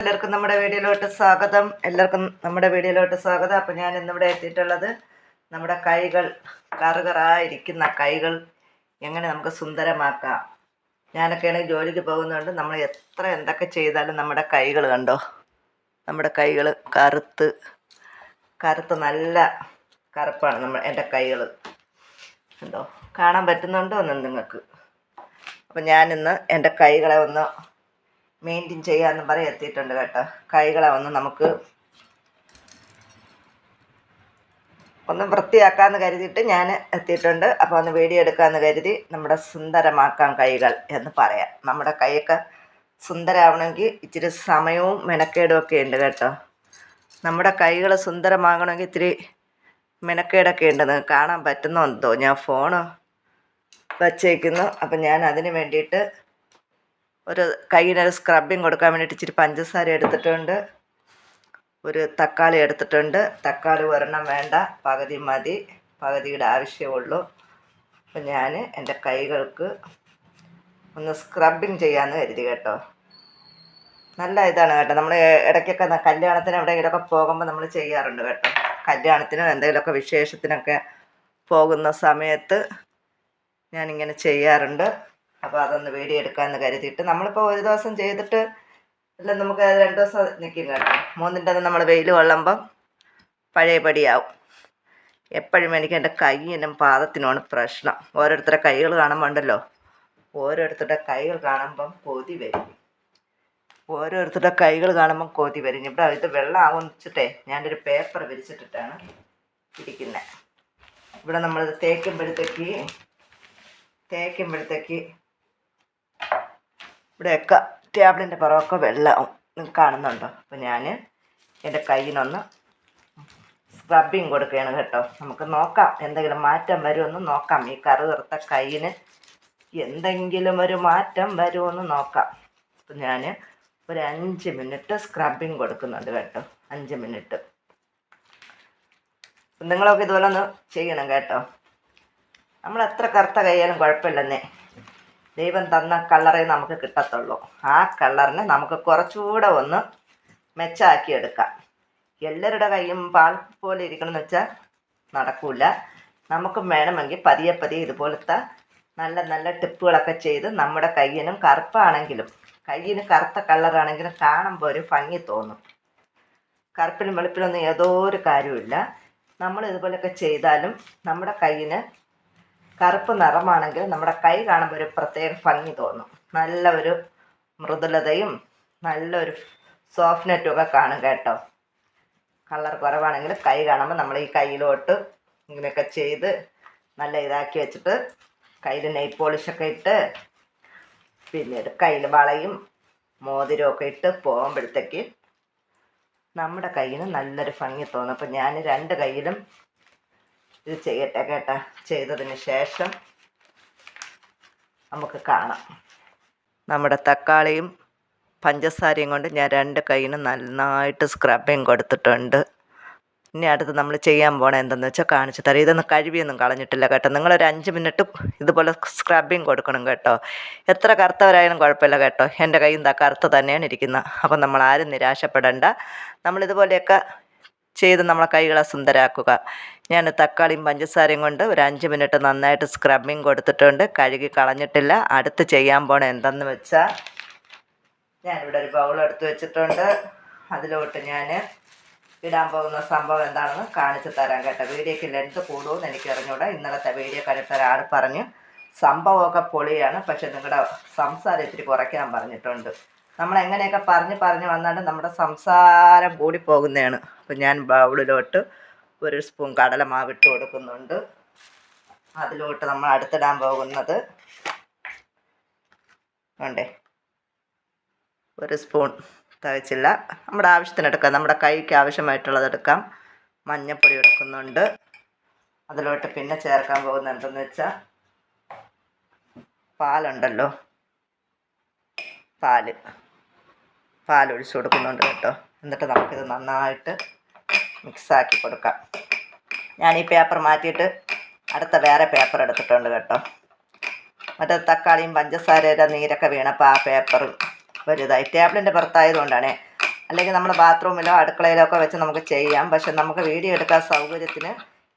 എല്ലാവർക്കും നമ്മുടെ വീഡിയോയിലോട്ട് സ്വാഗതം. അപ്പോൾ ഞാൻ ഇന്നിവിടെ എത്തിയിട്ടുള്ളത് നമ്മുടെ കൈകൾ കറുകറായിരിക്കുന്ന കൈകൾ എങ്ങനെ നമുക്ക് സുന്ദരമാക്കാം. ഞാനൊക്കെയാണെങ്കിൽ ജോലിക്ക് പോകുന്നതുകൊണ്ട് നമ്മൾ എന്തൊക്കെ ചെയ്താലും നമ്മുടെ കൈകൾ കണ്ടോ, നമ്മുടെ കൈകൾ കറുത്ത് നല്ല കറുപ്പാണ് എൻ്റെ കൈകൾ കണ്ടോ, കാണാൻ പറ്റുന്നുണ്ടോ എന്ന് നിങ്ങൾക്ക്. അപ്പോൾ ഞാനിന്ന് എൻ്റെ കൈകളെ ഒന്ന് മെയിൻറ്റെയിൻ ചെയ്യാമെന്ന് പറയാൻ എത്തിയിട്ടുണ്ട് കേട്ടോ. കൈകളെ നമുക്ക് ഒന്ന് വൃത്തിയാക്കാമെന്ന് കരുതിയിട്ട് ഞാൻ എത്തിയിട്ടുണ്ട്. അപ്പോൾ ഒന്ന് വീഡിയോ എടുക്കാമെന്ന് കരുതി നമ്മുടെ സുന്ദരമാക്കാം കൈകൾ എന്ന് പറയാം. നമ്മുടെ കൈയൊക്കെ സുന്ദരമാവണമെങ്കിൽ ഇച്ചിരി സമയവും മെനക്കേടും ഒക്കെ ഉണ്ട് കേട്ടോ. നമ്മുടെ കൈകൾ സുന്ദരമാകണമെങ്കിൽ ഇത്തിരി മെനക്കേടൊക്കെ ഉണ്ട്. നിങ്ങൾക്ക് കാണാൻ പറ്റുന്നുണ്ടോ? ഞാൻ ഫോണ് വച്ചേക്കുന്നു. അപ്പം ഞാൻ അതിന് വേണ്ടിയിട്ട് ഒരു കയ്യിനൊരു സ്ക്രബിങ് കൊടുക്കാൻ വേണ്ടിയിട്ട് ഇച്ചിരി പഞ്ചസാര എടുത്തിട്ടുണ്ട്, ഒരു തക്കാളി എടുത്തിട്ടുണ്ട്. തക്കാളി ഒരെണ്ണം വേണ്ട, പകുതി മതി, പകുതിയുടെ ആവശ്യമുള്ളൂ. അപ്പം ഞാൻ എൻ്റെ കൈകൾക്ക് ഒന്ന് സ്ക്രബിങ് ചെയ്യാമെന്ന് കരുതി കേട്ടോ. നല്ല ഇതാണ് കേട്ടോ. നമ്മൾ ഇടയ്ക്കൊക്കെ കല്യാണത്തിന് എവിടെയെങ്കിലുമൊക്കെ പോകുമ്പോൾ നമ്മൾ ചെയ്യാറുണ്ട് കേട്ടോ. കല്യാണത്തിനോ എന്തെങ്കിലുമൊക്കെ വിശേഷത്തിനൊക്കെ പോകുന്ന സമയത്ത് ഞാനിങ്ങനെ ചെയ്യാറുണ്ട്. അപ്പോൾ അതൊന്ന് വീഡിയോ എടുക്കാമെന്ന് കരുതിയിട്ട്, നമ്മളിപ്പോൾ ഒരു ദിവസം ചെയ്തിട്ട് അല്ല, നമുക്ക് 2 ദിവസം നിൽക്കും കേട്ടോ. 3ൻ്റെ നമ്മൾ വെയിൽ കൊള്ളുമ്പം പഴയപടിയാവും. എപ്പോഴും എനിക്ക് എൻ്റെ കൈയിനും പാദത്തിനുമാണ് പ്രശ്നം. ഓരോരുത്തരുടെ കൈകൾ കാണുമ്പോൾ ഉണ്ടല്ലോ, ഓരോരുത്തരുടെ കൈകൾ കാണുമ്പം കൊതി വരും. ഇവിടെ ഇത് വെള്ളം ആവുന്നിച്ചിട്ടേ ഞാനൊരു പേപ്പർ വിരിച്ചിട്ടിട്ടാണ് ഇരിക്കുന്നത്. ഇവിടെ നമ്മളിത് തേക്കുമ്പോഴത്തേക്ക് ഇവിടെയൊക്കെ ടേബിളിൻ്റെ പുറമൊക്കെ വെള്ളം കാണുന്നുണ്ടോ. അപ്പോൾ ഞാൻ എൻ്റെ കയ്യിനൊന്ന് സ്ക്രബിങ് കൊടുക്കുകയാണ് കേട്ടോ. നമുക്ക് നോക്കാം എന്തെങ്കിലും മാറ്റം വരുമെന്ന് നോക്കാം. ഈ കറുത്ത കയ്യിന് എന്തെങ്കിലും ഒരു മാറ്റം വരുമെന്ന് നോക്കാം. അപ്പം ഞാൻ ഒരു 5 മിനിറ്റ് സ്ക്രബിങ് കൊടുക്കുന്നുണ്ട് കേട്ടോ. 5 മിനിറ്റ്. നിങ്ങളൊക്കെ ഇതുപോലെ ഒന്ന് ചെയ്യണം കേട്ടോ. നമ്മൾ എത്ര കറുത്ത കൈയാലും കുഴപ്പമില്ലെന്നേ, ദൈവം തന്ന കളറേ നമുക്ക് കിട്ടത്തുള്ളൂ. ആ കളറിനെ നമുക്ക് കുറച്ചുകൂടെ ഒന്ന് മെച്ചമാക്കിയെടുക്കാം. എല്ലാവരുടെ കൈയും പാൽ പോലെ ഇരിക്കണമെന്ന് വെച്ചാൽ നടക്കില്ല. നമുക്ക് വേണമെങ്കിൽ പതിയെ ഇതുപോലത്തെ നല്ല നല്ല ടിപ്പുകളൊക്കെ ചെയ്ത് നമ്മുടെ കയ്യിനും കയ്യിന് കറുത്ത കളറാണെങ്കിലും കാണുമ്പോൾ ഒരു ഭംഗി തോന്നും. കറുപ്പിലും വെളുപ്പിലൊന്നും ഏതോ ഒരു കാര്യമില്ല. നമ്മൾ ഇതുപോലെയൊക്കെ ചെയ്താലും നമ്മുടെ കയ്യിന് കറുപ്പ് നിറമാണെങ്കിൽ നമ്മുടെ കൈ കാണുമ്പോൾ ഒരു പ്രത്യേക ഭംഗി തോന്നും. നല്ല ഒരു മൃദുലതയും നല്ലൊരു സോഫ്റ്റ്നെറ്റും ഒക്കെ കാണും കേട്ടോ. കളർ കുറവാണെങ്കിൽ കൈ കാണുമ്പോൾ നമ്മൾ ഈ കയ്യിലോട്ട് ഇങ്ങനെയൊക്കെ ചെയ്ത് നല്ല ഇതാക്കി വെച്ചിട്ട് കയ്യിൽ നെയിൽ പോളിഷൊക്കെ ഇട്ട് പിന്നീട് കയ്യിൽ വളയും മോതിരമൊക്കെ ഇട്ട് പോകുമ്പോഴത്തേക്ക് നമ്മുടെ കയ്യിന് നല്ലൊരു ഭംഗി തോന്നും. അപ്പം ഞാൻ 2 കയ്യിലും ഇത് ചെയ്യട്ടെ കേട്ടോ. ചെയ്തതിന് ശേഷം നമുക്ക് കാണാം. നമ്മുടെ തക്കാളിയും പഞ്ചസാരയും കൊണ്ട് ഞാൻ 2 കൈയിനും നന്നായിട്ട് സ്ക്രബിങ് കൊടുത്തിട്ടുണ്ട്. ഇനി അടുത്ത് നമ്മൾ ചെയ്യാൻ പോകണം എന്തെന്ന് വെച്ചാൽ കാണിച്ചു തരാം. ഇതൊന്നും കഴുകിയൊന്നും കളഞ്ഞിട്ടില്ല കേട്ടോ. നിങ്ങളൊരു 5 മിനിറ്റ് ഇതുപോലെ സ്ക്രബിങ് കൊടുക്കണം കേട്ടോ. എത്ര കറുത്തവരായാലും കുഴപ്പമില്ല കേട്ടോ. എൻ്റെ കയ്യും കറുത്ത് തന്നെയാണ് ഇരിക്കുന്നത്. അപ്പം നമ്മൾ ആരും നിരാശപ്പെടേണ്ട. നമ്മളിതുപോലെയൊക്കെ ചെയ്ത് നമ്മളെ കൈകളെ സുന്ദരാക്കുക. ഞാൻ തക്കാളിയും പഞ്ചസാരയും കൊണ്ട് ഒരു 5 മിനിറ്റ് നന്നായിട്ട് സ്ക്രബിങ് കൊടുത്തിട്ടുണ്ട്. കഴുകി കളഞ്ഞിട്ടില്ല. അടുത്ത് ചെയ്യാൻ പോണ എന്തെന്ന് വെച്ചാൽ, ഞാനിവിടെ ഒരു ബൗൾ എടുത്ത് വെച്ചിട്ടുണ്ട്. അതിലോട്ട് ഞാൻ ഇടാൻ പോകുന്ന സംഭവം എന്താണെന്ന് കാണിച്ചു തരാം കേട്ടോ. വീഡിയോയ്ക്ക് ലെങ്ത് കൂടുമെന്ന് എനിക്ക് അറിഞ്ഞൂടാ. ഇന്നലത്തെ വീഡിയോ കണ്ടിട്ട് ഒരാൾ പറഞ്ഞു സംഭവമൊക്കെ പൊളിയാണ്, പക്ഷെ നിങ്ങളുടെ സംസാരം ഇത്തിരി കുറയ്ക്കാൻ പറഞ്ഞിട്ടുണ്ട്. നമ്മൾ എങ്ങനെയൊക്കെ പറഞ്ഞ് വന്നാലും നമ്മുടെ സംസാരം കൂടിപ്പോകുന്നതാണ്. അപ്പം ഞാൻ ബൗളിലോട്ട് 1 സ്പൂൺ കടലമാവ് ഇട്ട് കൊടുക്കുന്നുണ്ട്. അതിലോട്ട് നമ്മൾ അടുത്തിടാൻ പോകുന്നത് വേണ്ടേ 1 സ്പൂൺ തികച്ചില്ല, നമ്മുടെ ആവശ്യത്തിനെടുക്കാം. നമ്മുടെ കൈക്ക് ആവശ്യമായിട്ടുള്ളത് എടുക്കാം. മഞ്ഞൾപ്പൊടി എടുക്കുന്നുണ്ട്. അതിലോട്ട് പിന്നെ ചേർക്കാൻ പോകുന്നത് എന്തെന്ന് വെച്ചാൽ പാലുണ്ടല്ലോ, പാലൊഴിച്ച് കൊടുക്കുന്നുണ്ട് കേട്ടോ. എന്നിട്ട് നമുക്കിത് നന്നായിട്ട് മിക്സാക്കി കൊടുക്കാം. ഞാൻ ഈ പേപ്പർ മാറ്റിയിട്ട് അടുത്ത വേറെ പേപ്പർ എടുത്തിട്ടുണ്ട് കേട്ടോ. മറ്റേ തക്കാളിയും പഞ്ചസാരയുടെ നീരൊക്കെ വീണപ്പോൾ ആ പേപ്പർ വലുതായി ടേബിളിൻ്റെ പുറത്തായതുകൊണ്ടാണ്. അല്ലെങ്കിൽ നമ്മുടെ ബാത്റൂമിലോ അടുക്കളയിലോ ഒക്കെ വെച്ച് നമുക്ക് ചെയ്യാം. പക്ഷെ നമുക്ക് വീഡിയോ എടുക്കാൻ സൗകര്യത്തിന്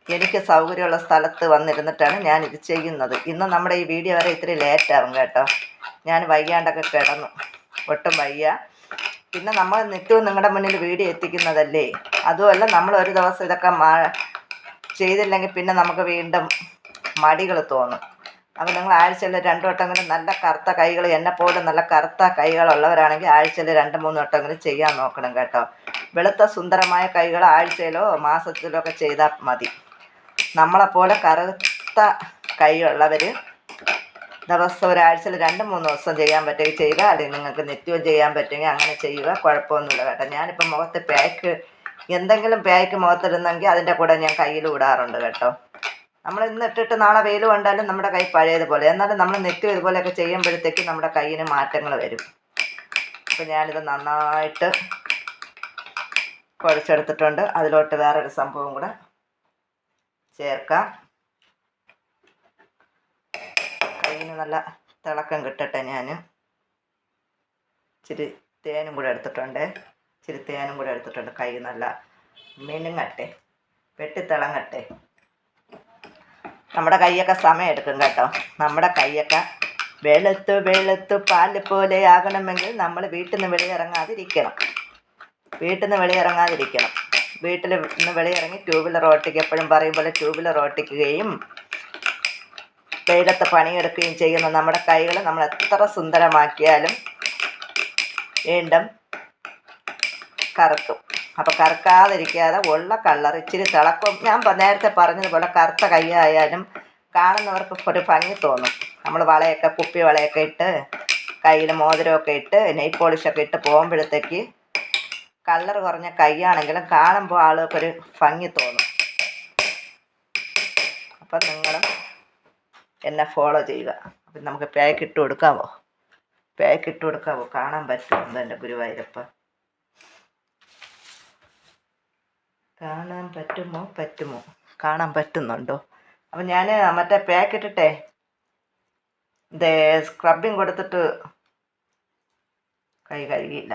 എനിക്ക് സൗകര്യമുള്ള സ്ഥലത്ത് വന്നിരുന്നിട്ടാണ് ഞാനിത് ചെയ്യുന്നത്. ഇന്ന് നമ്മുടെ ഈ വീഡിയോ വരെ ഇത്തിരി ലേറ്റാവും കേട്ടോ. ഞാൻ വയ്യാണ്ടൊക്കെ കിടന്നു, ഒട്ടും വയ്യ. പിന്നെ നമ്മൾ നിത്യവും നിങ്ങളുടെ മുന്നിൽ വീഡിയോ എത്തിക്കുന്നതല്ലേ. അതുമല്ല, നമ്മൾ ഒരു ദിവസം ഇതൊക്കെ ചെയ്തില്ലെങ്കിൽ പിന്നെ നമുക്ക് വീണ്ടും മടികൾ തോന്നും. അപ്പോൾ നിങ്ങൾ ആഴ്ചയിൽ 2 വട്ടമെങ്കിലും നല്ല കറുത്ത കൈകൾ, എന്നെപ്പോലും നല്ല കറുത്ത കൈകളുള്ളവരാണെങ്കിൽ ആഴ്ചയിൽ 2-3 വട്ടമെങ്കിലും ചെയ്യാൻ നോക്കണം കേട്ടോ. വെളുത്ത സുന്ദരമായ കൈകൾ ആഴ്ചയിലോ മാസത്തിലോ ഒക്കെ ചെയ്താൽ മതി. നമ്മളെപ്പോലെ കറുത്ത കൈയുള്ളവർ ദിവസം ഒരാഴ്ചയിൽ 2-3 ദിവസം ചെയ്യാൻ പറ്റുമെങ്കിൽ ചെയ്യുക. അല്ലെങ്കിൽ നിങ്ങൾക്ക് നിത്യവും ചെയ്യാൻ പറ്റുമെങ്കിൽ അങ്ങനെ ചെയ്യുക, കുഴപ്പമൊന്നുമില്ല കേട്ടോ. ഞാനിപ്പോൾ മുഖത്ത് എന്തെങ്കിലും പാക്ക് മുഖത്തിടുന്നെങ്കിൽ അതിൻ്റെ കൂടെ ഞാൻ കയ്യിൽ ഇടാറുണ്ട് കേട്ടോ. നമ്മൾ ഇന്ന് ഇട്ടിട്ട് നാളെ വെയിൽ കൊണ്ടാലും നമ്മുടെ കൈ പഴയതുപോലെ. എന്നാലും നമ്മൾ നിത്യം ഇതുപോലെയൊക്കെ ചെയ്യുമ്പോഴത്തേക്ക് നമ്മുടെ കയ്യിന് മാറ്റങ്ങൾ വരും. അപ്പോൾ ഞാനിത് നന്നായിട്ട് കുഴച്ചെടുത്തിട്ടുണ്ട്. അതിലോട്ട് വേറൊരു സംഭവം കൂടെ ചേർക്കാം. കയ്യിന് നല്ല തിളക്കം കിട്ടട്ടെ. ഞാൻ ഇച്ചിരി തേനും കൂടെ എടുത്തിട്ടുണ്ട്. കൈ നല്ല മിനുങ്ങട്ടെ, വെട്ടിത്തിളങ്ങട്ടെ. നമ്മുടെ കൈയൊക്കെ സമയം എടുക്കും കേട്ടോ. നമ്മുടെ കൈയൊക്കെ വെളുത്തു പാല് പോലെ ആകണമെങ്കിൽ നമ്മൾ വീട്ടിൽ നിന്ന് വെളിയിറങ്ങാതിരിക്കണം. വീട്ടിൽ നിന്ന് വെളിയിറങ്ങി 2 വീലർ ഓട്ടിക്കുക, എപ്പോഴും പറയും പോലെ 2 വീലർ ഓട്ടിക്കുകയും വെയിലത്ത് പണിയെടുക്കുകയും ചെയ്യുന്ന നമ്മുടെ കൈകൾ നമ്മൾ എത്ര സുന്ദരമാക്കിയാലും വീണ്ടും കറുക്കും. അപ്പോൾ കറുക്കാതിരിക്കാതെ ഉള്ള കളർ ഇച്ചിരി തിളക്കം, ഞാൻ നേരത്തെ പറഞ്ഞതുപോലെ കറുത്ത കൈയായാലും കാണുന്നവർക്ക് ഒരു ഭംഗി തോന്നും. നമ്മൾ വളയൊക്കെ, കുപ്പി വളയൊക്കെ ഇട്ട് കയ്യിൽ മോതിരമൊക്കെ ഇട്ട് നെയിൽ പോളിഷൊക്കെ ഇട്ട് പോകുമ്പോഴത്തേക്ക് കളർ കുറഞ്ഞ കൈയാണെങ്കിലും കാണുമ്പോൾ ആളുകൾക്കൊരു ഭംഗി തോന്നും. അപ്പം നിങ്ങളും എന്നെ ഫോളോ ചെയ്യുക. അപ്പം നമുക്ക് പാക്ക് ഇട്ട് കൊടുക്കാമോ? കാണാൻ പറ്റുമോ? എൻ്റെ ഗുരുവായൂരപ്പ, കാണാൻ പറ്റുമോ? കാണാൻ പറ്റുന്നുണ്ടോ? അപ്പം ഞാൻ മറ്റേ പാക്ക് ഇട്ടിട്ടേ സ്ക്രബിങ് കൊടുത്തിട്ട് കൈ കഴുകിയില്ല.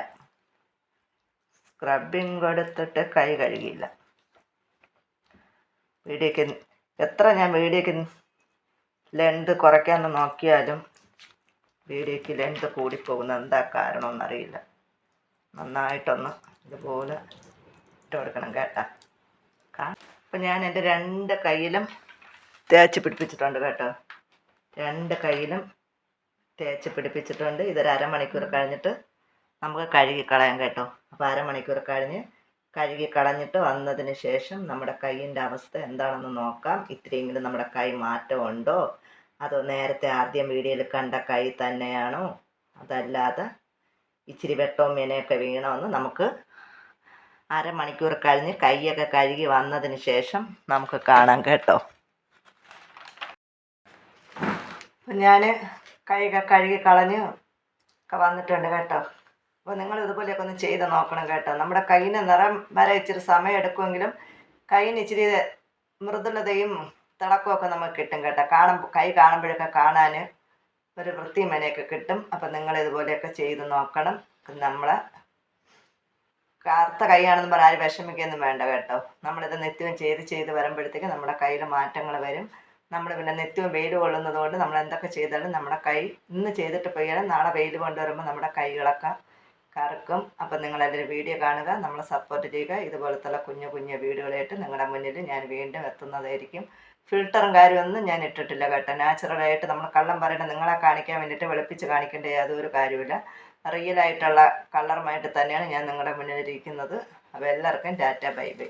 ഞാൻ വീഡിയോക്ക് ലെന്ത് കുറയ്ക്കാമെന്ന് നോക്കിയാലും വീഡിയോക്ക് ലെന്ത് കൂടിപ്പോകുന്ന എന്താ കാരണമെന്നറിയില്ല. നന്നായിട്ടൊന്ന് ഇതുപോലെ ഇട്ട് കൊടുക്കണം കേട്ടോ. അപ്പം ഞാൻ എൻ്റെ 2 കൈയിലും തേച്ച് പിടിപ്പിച്ചിട്ടുണ്ട് കേട്ടോ. 2 കൈയിലും തേച്ച് പിടിപ്പിച്ചിട്ടുണ്ട്. ഇതൊരു അരമണിക്കൂർ കഴിഞ്ഞിട്ട് നമുക്ക് കഴുകിക്കളയാം കേട്ടോ. അപ്പോൾ അരമണിക്കൂർ കഴിഞ്ഞ് കഴുകിക്കളഞ്ഞിട്ട് വന്നതിന് ശേഷം നമ്മുടെ കൈയിൻ്റെ അവസ്ഥ എന്താണെന്ന് നോക്കാം. ഇത്തിരിയെങ്കിലും നമ്മുടെ കൈ മാറ്റമുണ്ടോ, അതോ നേരത്തെ ആദ്യം വീഡിയോയിൽ കണ്ട കൈ തന്നെയാണോ, അതല്ലാതെ ഇച്ചിരി വെട്ടവും മെനയൊക്കെ വീണമെന്ന് നമുക്ക് അരമണിക്കൂർ കഴിഞ്ഞ് കൈയൊക്കെ കഴുകി വന്നതിന് ശേഷം നമുക്ക് കാണാം കേട്ടോ. ഞാൻ കൈയൊക്കെ കഴുകി കളഞ്ഞ് ഒക്കെ വന്നിട്ടുണ്ട് കേട്ടോ. അപ്പോൾ നിങ്ങൾ ഇതുപോലെയൊക്കെ ഒന്ന് ചെയ്ത് നോക്കണം കേട്ടോ. നമ്മുടെ കൈയിന് നിറം വരെ ഇച്ചിരി സമയം എടുക്കുമെങ്കിലും കൈയിന് ഇച്ചിരി മൃദുലതയും തിളക്കമൊക്കെ നമുക്ക് കിട്ടും കേട്ടോ. കൈ കാണുമ്പോഴൊക്കെ കാണാൻ ഒരു വൃത്തി മെനയൊക്കെ കിട്ടും. അപ്പം നിങ്ങൾ ഇതുപോലെയൊക്കെ ചെയ്ത് നോക്കണം. നമ്മളെ കറുത്ത കൈയാണെന്ന് പറഞ്ഞാൽ ആരും വിഷമിക്കൊന്നും വേണ്ട കേട്ടോ. നമ്മളിത് നിത്യവും ചെയ്ത് വരുമ്പോഴത്തേക്ക് നമ്മുടെ കയ്യിൽ മാറ്റങ്ങൾ വരും. നമ്മൾ പിന്നെ നിത്യവും വെയിൽ കൊള്ളുന്നത് കൊണ്ട് നമ്മൾ എന്തൊക്കെ ചെയ്താലും നമ്മുടെ കൈ ഇന്ന് ചെയ്തിട്ട് പോയാലും നാളെ വെയിൽ കൊണ്ടുവരുമ്പോൾ നമ്മുടെ കൈകളൊക്കെ കറുക്കും. അപ്പം നിങ്ങളെല്ലാവരും വീഡിയോ കാണുക, നമ്മളെ സപ്പോർട്ട് ചെയ്യുക. ഇതുപോലത്തുള്ള കുഞ്ഞു വീഡിയോകളായിട്ട് നിങ്ങളുടെ മുന്നിൽ ഞാൻ വീണ്ടും എത്തുന്നതായിരിക്കും. ഫിൽറ്ററും കാര്യമൊന്നും ഞാൻ ഇട്ടിട്ടില്ല കേട്ടോ. നാച്ചുറലായിട്ട് നമ്മൾ കള്ളം പറയണം നിങ്ങളെ കാണിക്കാൻ വേണ്ടിയിട്ട് വെളുപ്പിച്ച് കാണിക്കേണ്ട യാതൊരു കാര്യമില്ല. റിയലായിട്ടുള്ള കളറുമായിട്ട് തന്നെയാണ് ഞാൻ നിങ്ങളുടെ മുന്നിലിരിക്കുന്നത്. അപ്പോൾ എല്ലാവർക്കും ടാറ്റ, ബൈ ബൈ.